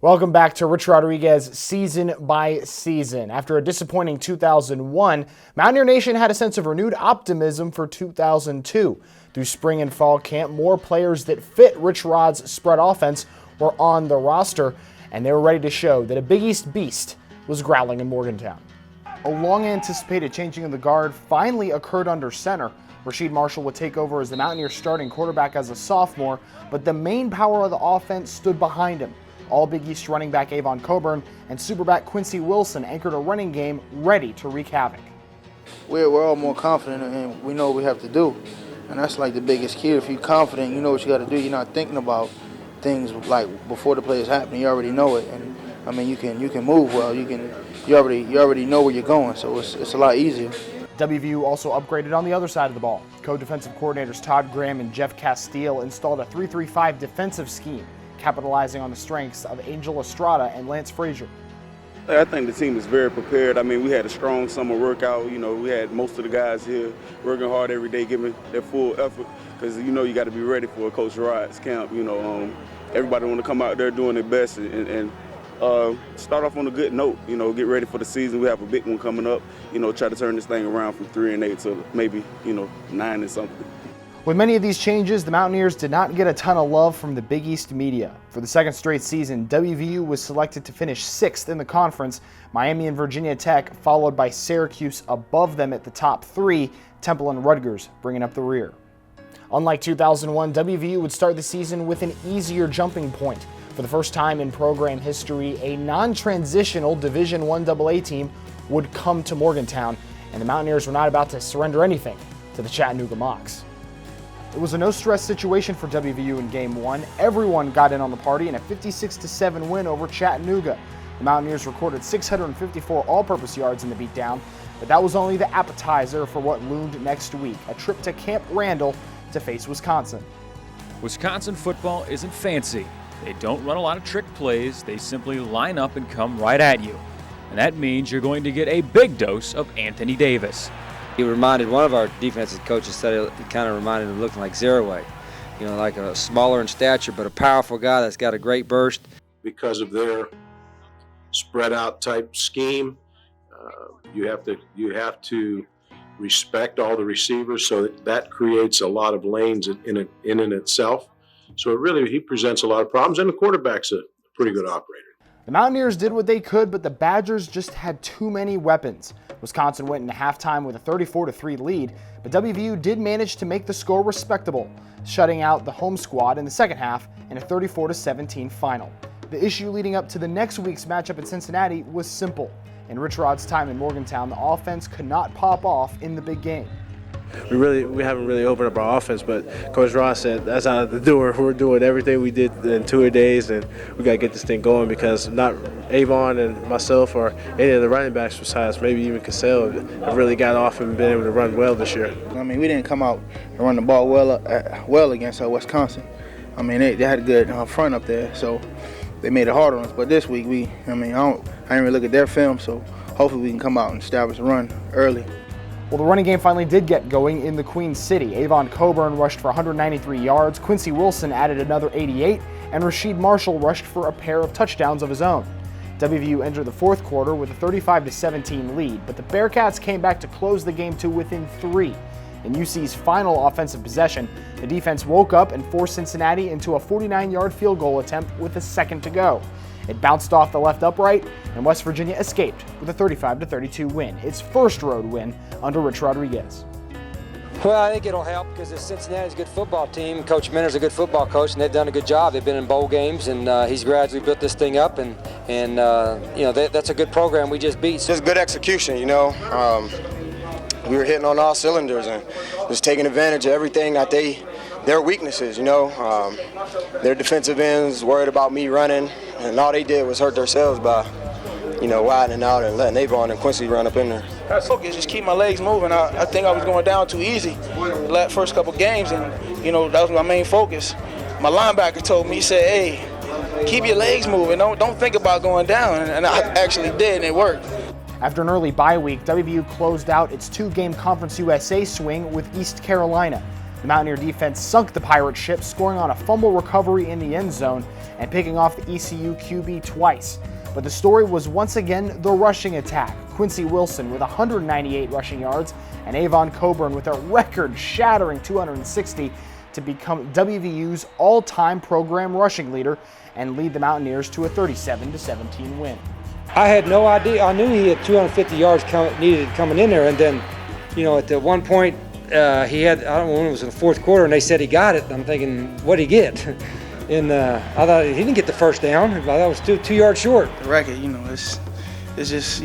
Welcome back to Rich Rodriguez Season by Season. After a disappointing 2001, Mountaineer Nation had a sense of renewed optimism for 2002. Through spring and fall camp, more players that fit Rich Rod's spread offense were on the roster, and they were ready to show that a Big East beast was growling in Morgantown. A long-anticipated changing of the guard finally occurred under center. Rasheed Marshall would take over as the Mountaineers' starting quarterback as a sophomore, but the main power of the offense stood behind him. All Big East running back Avon Cobourne and superback Quincy Wilson anchored a running game ready to wreak havoc. We're all more confident and we know what we have to do. And that's like the biggest key. If you're confident, you know what you got to do. You're not thinking about things like before the play is happening. You already know it. And I mean, you can move well. You already know where you're going. So it's a lot easier. WVU also upgraded on the other side of the ball. Co-defensive coordinators Todd Graham and Jeff Castile installed a 3-3-5 defensive scheme, capitalizing on the strengths of Angel Estrada and Lance Frazier. I think the team is very prepared. I mean, we had a strong summer workout. You know, we had most of the guys here working hard every day, giving their full effort, because you know you got to be ready for Coach Rod's camp. You know, everybody want to come out there doing their best and start off on a good note. You know, get ready for the season. We have a big one coming up. You know, try to turn this thing around from 3-8 to maybe 9 and something. With many of these changes, the Mountaineers did not get a ton of love from the Big East media. For the second straight season, WVU was selected to finish 6th in the conference, Miami and Virginia Tech followed by Syracuse above them at the top 3, Temple and Rutgers bringing up the rear. Unlike 2001, WVU would start the season with an easier jumping point. For the first time in program history, a non-transitional Division I AA team would come to Morgantown, and the Mountaineers were not about to surrender anything to the Chattanooga Mocs. It was a no-stress situation for WVU in Game 1. Everyone got in on the party in a 56-7 win over Chattanooga. The Mountaineers recorded 654 all-purpose yards in the beatdown, but that was only the appetizer for what loomed next week, a trip to Camp Randall to face Wisconsin. Wisconsin football isn't fancy. They don't run a lot of trick plays. They simply line up and come right at you. And that means you're going to get a big dose of Anthony Davis. He reminded one of our defensive coaches said it kind of reminded him of looking like Zeraway. You know, like a smaller in stature, but a powerful guy that's got a great burst. Because of their spread out type scheme, you have to respect all the receivers, so that creates a lot of lanes in itself. So he presents a lot of problems, and the quarterback's a pretty good operator. The Mountaineers did what they could, but the Badgers just had too many weapons. Wisconsin went into halftime with a 34-3 lead, but WVU did manage to make the score respectable, shutting out the home squad in the second half in a 34-17 final. The issue leading up to the next week's matchup in Cincinnati was simple. In Rich Rod's time in Morgantown, the offense could not pop off in the big game. We haven't really opened up our offense, but Coach Ross said that's out of the door. We're doing everything we did in 2 days, and we got to get this thing going, because not Avon and myself or any of the running backs besides maybe even Cassell have really got off and been able to run well this year. I mean, we didn't come out and run the ball well against Wisconsin. I mean, they had a good front up there, so they made it hard on us. But this week, I didn't really look at their film, so hopefully we can come out and establish a run early. Well, the running game finally did get going in the Queen City. Avon Cobourne rushed for 193 yards, Quincy Wilson added another 88, and Rasheed Marshall rushed for a pair of touchdowns of his own. WVU entered the fourth quarter with a 35-17 lead, but the Bearcats came back to close the game to within 3. In UC's final offensive possession, the defense woke up and forced Cincinnati into a 49-yard field goal attempt with a second to go. It bounced off the left upright, and West Virginia escaped with a 35-32 win, its first road win under Rich Rodriguez. Well, I think it'll help because Cincinnati's a good football team. Coach Minter's a good football coach, and they've done a good job. They've been in bowl games, and he's gradually built this thing up, and that's a good program we just beat. Just good execution, you know. We were hitting on all cylinders and just taking advantage of everything that their weaknesses, you know. Their defensive ends worried about me running, and all they did was hurt themselves by, widening out and letting Avon and Quincy run up in there. I was focused, just keep my legs moving. I think I was going down too easy the first couple games, and that was my main focus. My linebacker told me, he said, "Hey, keep your legs moving. Don't think about going down," and I actually did, and it worked. After an early bye week, WVU closed out its 2-game Conference USA swing with East Carolina. The Mountaineer defense sunk the Pirate ship, scoring on a fumble recovery in the end zone and picking off the ECU QB twice. But the story was once again the rushing attack. Quincy Wilson with 198 rushing yards and Avon Cobourne with a record-shattering 260 to become WVU's all-time program rushing leader and lead the Mountaineers to a 37-17 win. I had no idea. I knew he had 250 yards needed coming in there, and then, at the one point he had, I don't know when it was in the fourth quarter, and they said he got it. I'm thinking, what'd he get? And I thought he didn't get the first down. I thought it was 2 yards short. The record, it's just,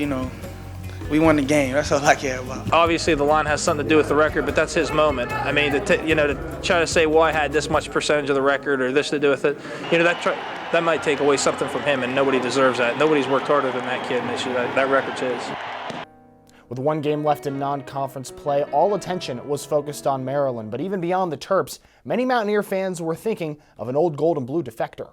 we won the game. That's all I care about. Obviously, the line has something to do with the record, but that's his moment. I mean, to try to say, well, I had this much percentage of the record or this to do with it, that might take away something from him, and nobody deserves that. Nobody's worked harder than that kid, and that record's his. With one game left in non-conference play, all attention was focused on Maryland. But even beyond the Terps, many Mountaineer fans were thinking of an old gold and blue defector.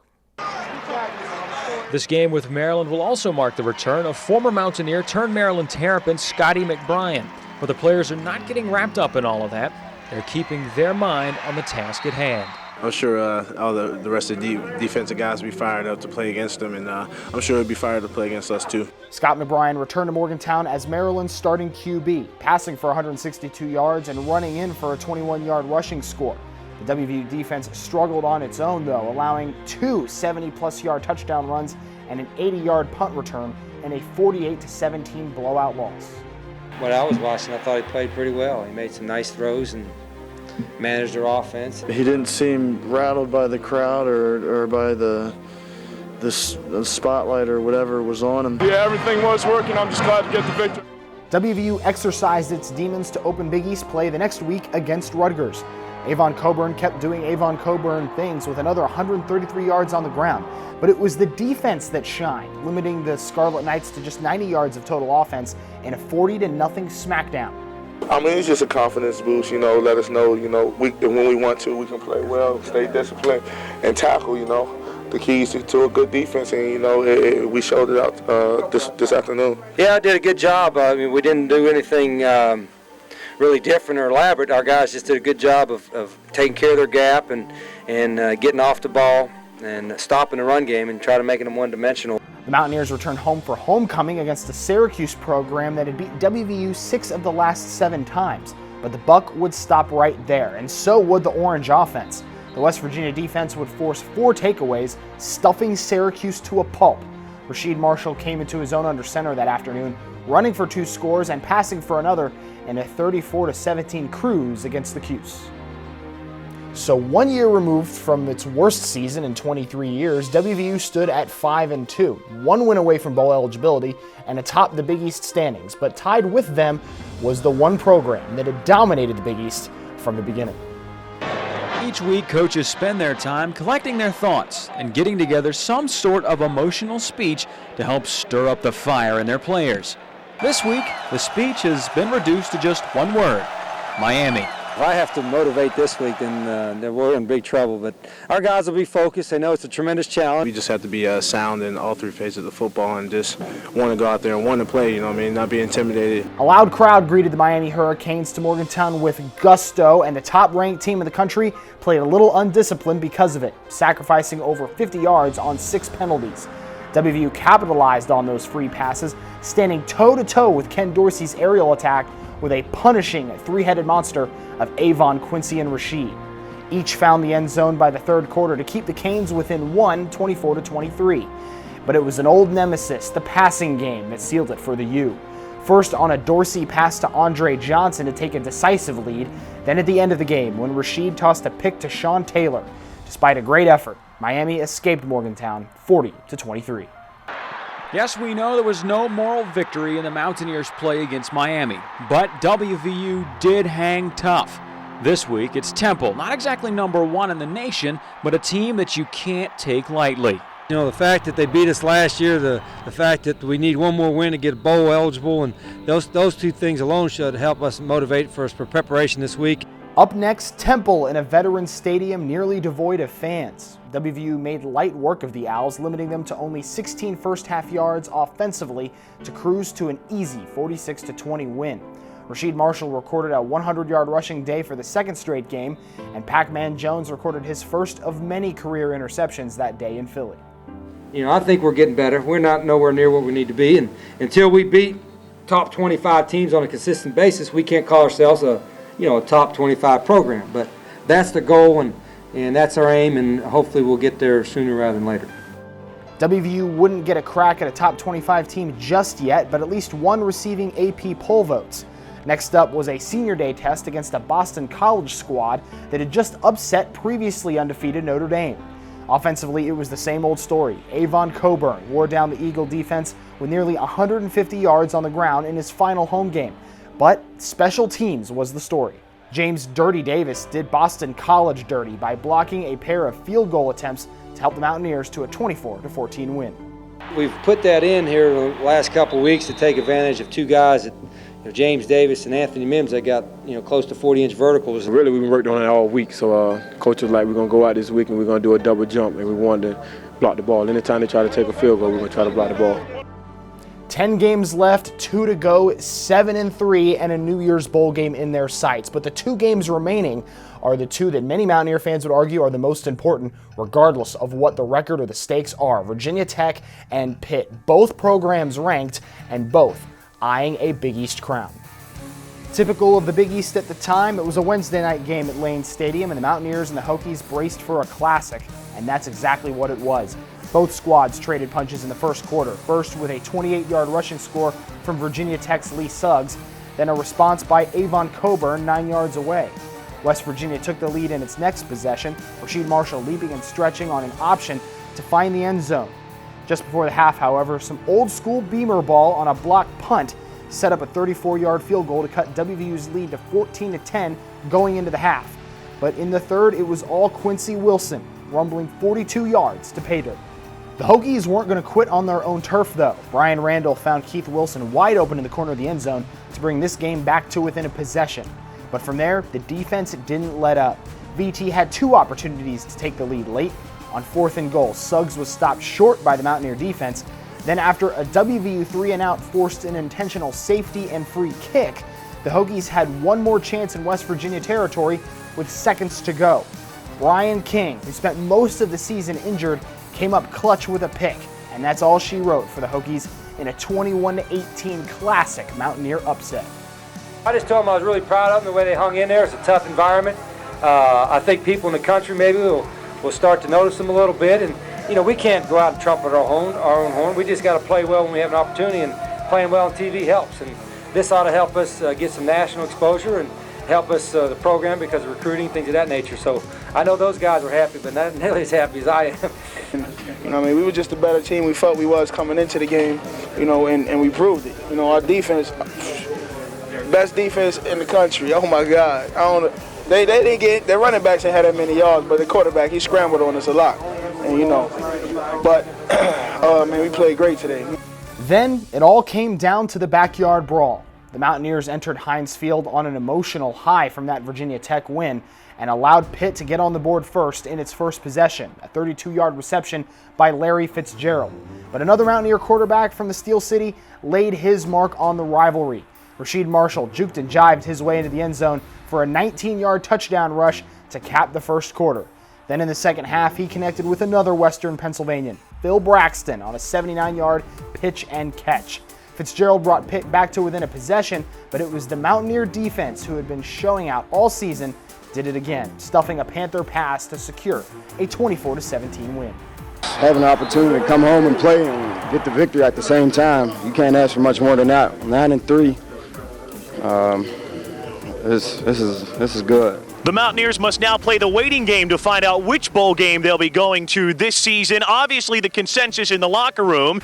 This game with Maryland will also mark the return of former Mountaineer turned Maryland Terrapin Scotty McBrien. But the players are not getting wrapped up in all of that. They're keeping their mind on the task at hand. I'm sure all the rest of the defensive guys will be fired up to play against them, and I'm sure they'll be fired up to play against us too. Scott McBrien returned to Morgantown as Maryland's starting QB, passing for 162 yards and running in for a 21-yard rushing score. The WVU defense struggled on its own, though, allowing 2 70-plus yard touchdown runs and an 80-yard punt return in a 48-17 blowout loss. When I was watching, I thought he played pretty well. He made some nice throws and managed their offense. He didn't seem rattled by the crowd or by the spotlight or whatever was on him. Yeah, everything was working. I'm just glad to get the victory. WVU exercised its demons to open Big East play the next week against Rutgers. Avon Cobourne kept doing Avon Cobourne things with another 133 yards on the ground, but it was the defense that shined, limiting the Scarlet Knights to just 90 yards of total offense in a 40-0 smackdown. I mean, it's just a confidence boost, let us know, when we want to, we can play well, stay disciplined, and tackle, the keys to a good defense, and, we showed it out this afternoon. Yeah, I did a good job. I mean, we didn't do anything really different or elaborate. Our guys just did a good job of taking care of their gap and getting off the ball and stopping the run game and try to make them one-dimensional. The Mountaineers returned home for homecoming against the Syracuse program that had beat WVU 6 of the last 7 times. But the buck would stop right there, and so would the Orange offense. The West Virginia defense would force 4 takeaways, stuffing Syracuse to a pulp. Rasheed Marshall came into his own under center that afternoon, running for 2 scores and passing for another in a 34-17 cruise against the Cuse. So 1 year removed from its worst season in 23 years, WVU stood at 5-2, 1 win away from bowl eligibility and atop the Big East standings. But tied with them was the one program that had dominated the Big East from the beginning. Each week, coaches spend their time collecting their thoughts and getting together some sort of emotional speech to help stir up the fire in their players. This week, the speech has been reduced to just one word: Miami. If I have to motivate this week, then we're in big trouble. But our guys will be focused. They know it's a tremendous challenge. We just have to be sound in all 3 phases of the football and just want to go out there and want to play, not be intimidated. A loud crowd greeted the Miami Hurricanes to Morgantown with gusto, and the top-ranked team in the country played a little undisciplined because of it, sacrificing over 50 yards on 6 penalties. WVU capitalized on those free passes, standing toe-to-toe with Ken Dorsey's aerial attack with a punishing 3-headed monster of Avon, Quincy, and Rasheed. Each found the end zone by the 3rd quarter to keep the Canes within 1, 24-23. But it was an old nemesis, the passing game, that sealed it for the U. First on a Dorsey pass to Andre Johnson to take a decisive lead, then at the end of the game when Rasheed tossed a pick to Sean Taylor. Despite a great effort, Miami escaped Morgantown 40-23. Yes, we know there was no moral victory in the Mountaineers' play against Miami, but WVU did hang tough. This week, it's Temple, not exactly number 1 in the nation, but a team that you can't take lightly. The fact that they beat us last year, the fact that we need one more win to get bowl eligible, and those 2 things alone should help us motivate for preparation this week. Up next, Temple in a veteran stadium nearly devoid of fans. WVU made light work of the Owls, limiting them to only 16 first-half yards offensively to cruise to an easy 46-20 win. Rasheed Marshall recorded a 100-yard rushing day for the second straight game, and Pac-Man Jones recorded his first of many career interceptions that day in Philly. I think we're getting better. We're not nowhere near where we need to be, and until we beat top 25 teams on a consistent basis, we can't call ourselves a top 25 program. But that's the goal, and that's our aim, and hopefully we'll get there sooner rather than later. WVU wouldn't get a crack at a top 25 team just yet, but at least one receiving AP poll votes. Next up was a senior day test against a Boston College squad that had just upset previously undefeated Notre Dame. Offensively, it was the same old story. Avon Cobourne wore down the Eagle defense with nearly 150 yards on the ground in his final home game. But special teams was the story. James Dirty Davis did Boston College dirty by blocking a pair of field goal attempts to help the Mountaineers to a 24-14 win. We've put that in here the last couple of weeks to take advantage of two guys that James Davis and Anthony Mims that got close to 40-inch verticals. Really, we've been working on it all week. So coach was like, we're going to go out this week and we're going to do a double jump, and we wanted to block the ball. Anytime they try to take a field goal, we're going to try to block the ball. 10 games left, 2 to go, 7-3, and a New Year's Bowl game in their sights. But the 2 games remaining are the 2 that many Mountaineer fans would argue are the most important, regardless of what the record or the stakes are. Virginia Tech and Pitt, both programs ranked, and both eyeing a Big East crown. Typical of the Big East at the time, it was a Wednesday night game at Lane Stadium, and the Mountaineers and the Hokies braced for a classic, and that's exactly what it was. Both squads traded punches in the first quarter, first with a 28-yard rushing score from Virginia Tech's Lee Suggs, then a response by Avon Cobourne 9 yards away. West Virginia took the lead in its next possession, Rasheed Marshall leaping and stretching on an option to find the end zone. Just before the half, however, some old-school Beamer ball on a blocked punt set up a 34-yard field goal to cut WVU's lead to 14-10 going into the half. But in the third, it was all Quincy Wilson, rumbling 42 yards to pay dirt. The Hokies weren't going to quit on their own turf, though. Brian Randall found Keith Wilson wide open in the corner of the end zone to bring this game back to within a possession. But from there, the defense didn't let up. VT had 2 opportunities to take the lead late. On 4th and goal, Suggs was stopped short by the Mountaineer defense. Then after a WVU 3-and-out forced an intentional safety and free kick, the Hokies had one more chance in West Virginia territory with seconds to go. Brian King, who spent most of the season injured, came up clutch with a pick, and that's all she wrote for the Hokies in a 21-18 classic Mountaineer upset. I just told them I was really proud of them, the way they hung in there. It's a tough environment. I think people in the country maybe will start to notice them a little bit, and we can't go out and trumpet our own horn. We just got to play well when we have an opportunity, and playing well on TV helps. And this ought to help us get some national exposure and help us the program because of recruiting, things of that nature. So I know those guys were happy, but not nearly as happy as I am. We were just a better team we felt we was coming into the game, and we proved it. Our defense, best defense in the country. Oh my God, they didn't get, their running backs ain't had that many yards, but the quarterback, he scrambled on us a lot, and but we played great today. Then it all came down to the backyard brawl. The Mountaineers entered Heinz Field on an emotional high from that Virginia Tech win and allowed Pitt to get on the board first in its first possession, a 32-yard reception by Larry Fitzgerald. But another Mountaineer quarterback from the Steel City laid his mark on the rivalry. Rasheed Marshall juked and jived his way into the end zone for a 19-yard touchdown rush to cap the first quarter. Then in the second half, he connected with another Western Pennsylvanian, Phil Braxton, on a 79-yard pitch and catch. Fitzgerald brought Pitt back to within a possession, but it was the Mountaineer defense who had been showing out all season did it again, stuffing a Panther pass to secure a 24-17 win. Having the opportunity to come home and play and get the victory at the same time, you can't ask for much more than that. 9-3, this is good. The Mountaineers must now play the waiting game to find out which bowl game they'll be going to this season. Obviously, the consensus in the locker room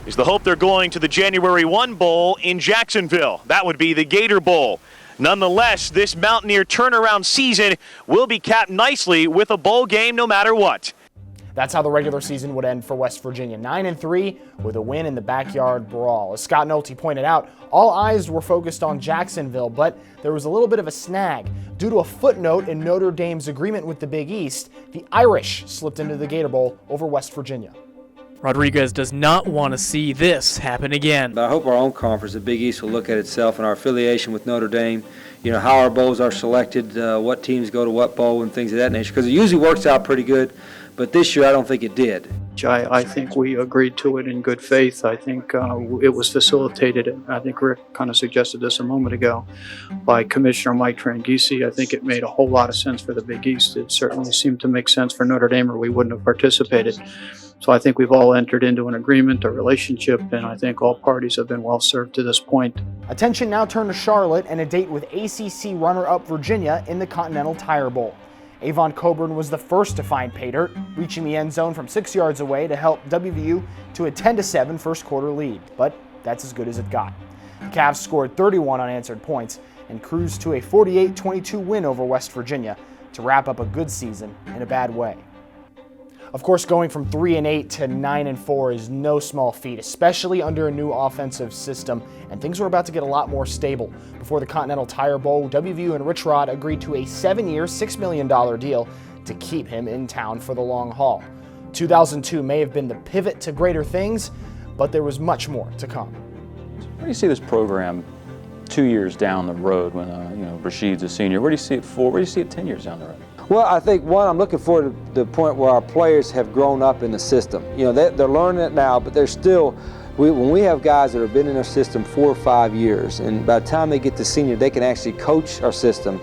is the hope they're going to the January 1 Bowl in Jacksonville. That would be the Gator Bowl. Nonetheless, this Mountaineer turnaround season will be capped nicely with a bowl game no matter what. That's how the regular season would end for West Virginia, 9-3 with a win in the backyard brawl. As Scott Nolte pointed out, all eyes were focused on Jacksonville, but there was a little bit of a snag. Due to a footnote in Notre Dame's agreement with the Big East, the Irish slipped into the Gator Bowl over West Virginia. Rodriguez does not want to see this happen again. But I hope our own conference, the Big East, will look at itself and our affiliation with Notre Dame, you know, how our bowls are selected, what teams go to what bowl and things of that nature, because it usually works out pretty good, but this year I don't think it did. I think we agreed to it in good faith. I think it was facilitated, I think Rick kind of suggested this a moment ago, by Commissioner Mike Tranghese. I think it made a whole lot of sense for the Big East. It certainly seemed to make sense for Notre Dame, or we wouldn't have participated. So I think we've all entered into an agreement, a relationship, and I think all parties have been well served to this point. Attention now turned to Charlotte and a date with ACC runner-up Virginia in the Continental Tire Bowl. Avon Cobourne was the first to find pay dirt, reaching the end zone from 6 yards away to help WVU to a 10-7 first quarter lead, but that's as good as it got. The Cavs scored 31 unanswered points and cruised to a 48-22 win over West Virginia to wrap up a good season in a bad way. Of course, going from 3-8 to 9-4 is no small feat, especially under a new offensive system, and things were about to get a lot more stable. Before the Continental Tire Bowl, WVU and Rich Rod agreed to a 7-year, $6 million deal to keep him in town for the long haul. 2002 may have been the pivot to greater things, but there was much more to come. Where do you see this program 2 years down the road when Rashid's a senior? Where do you see it 4? Where do you see it 10 years down the road? Well, I think, one, I'm looking forward to the point where our players have grown up in the system. You know, they're learning it now, but they're still, when we have guys that have been in our system 4 or 5 years, and by the time they get to senior, they can actually coach our system